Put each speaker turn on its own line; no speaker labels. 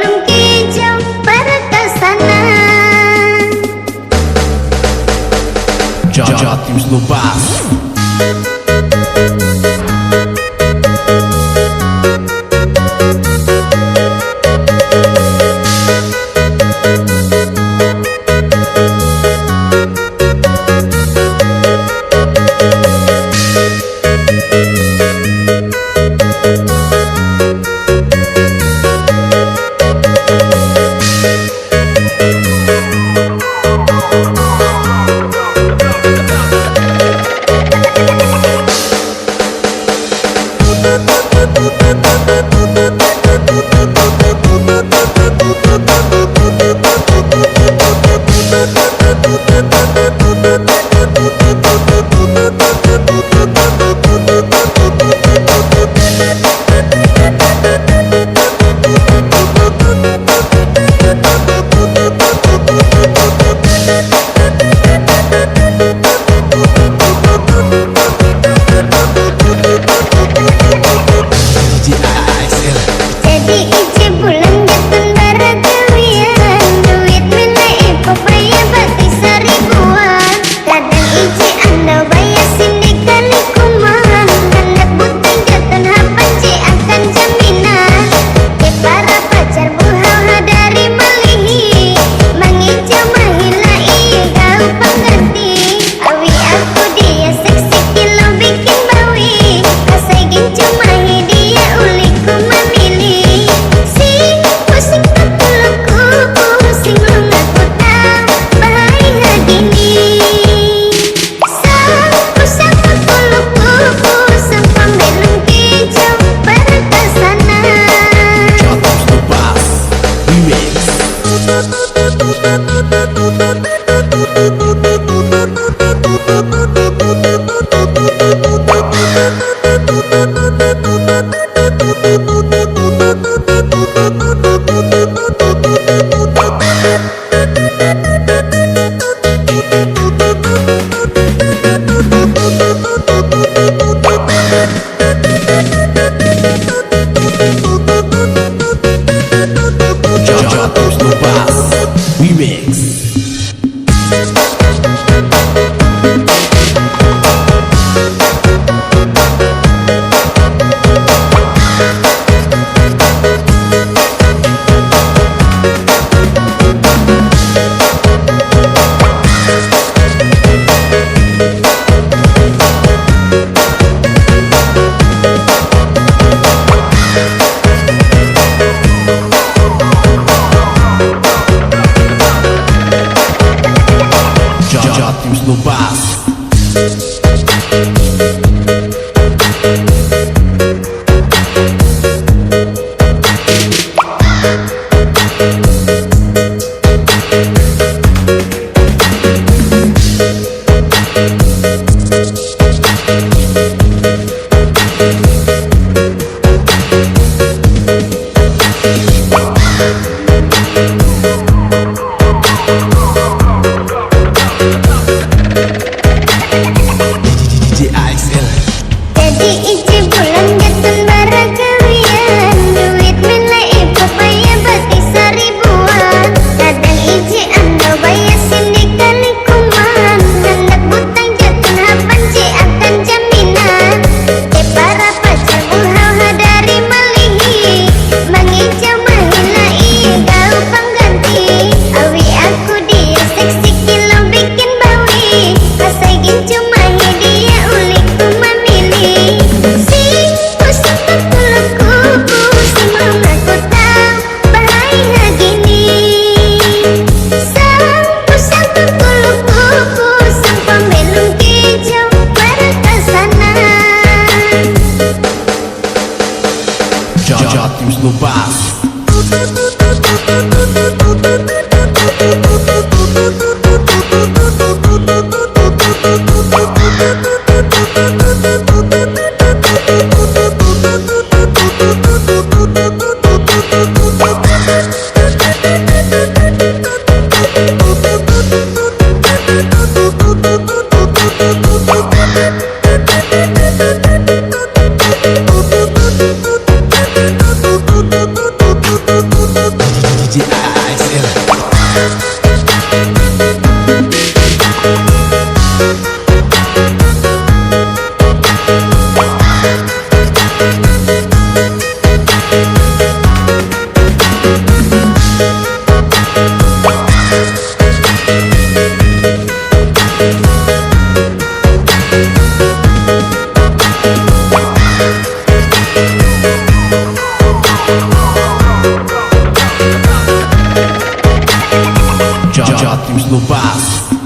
belum kejauh perkasana.
Jatim Slopas.
Jadi ije bulan jatun baragawian, duit menai papaya bati seribuan. Kadang ije anda bayar sindik kali kumahan, hendak butang jatun hapan je akan jaminan. Ke para pacar buhau hadari malihi, mengijau mahila iya kau pengerti. Awi aku dia seksi kilo bikin bawi, kasai gincu mahi dia uliku memilih. Sing pusing kepuluku, pusing lu ngaku tak bahaya gini. Pusing kepuluku, pusing pembelum kejauh perkasana.
Jatim Slopas Remix. Jatim Slopas Remix. Jatim Slopas.
Jadi ije bulan jatun baragawian, duit menai papaya bati seribuan. Kadang ije anda bayar sindik kali kumahan, hendak butang jatun hapan je akan jaminan. Ke para pacar buhau hadari malihi, mengijau mahila iya kau pengganti. Awi aku dia seksi kilo bikin bawi, kasai gincu mahi dia uliku memilih. Sing pusing kepuluku, pusing mengaku tak bahaya gini. Pusing kepuluku, pusing pembelum kejauh perkasana.
Jatim Slopas. DJ ASL. Jatim Snubas.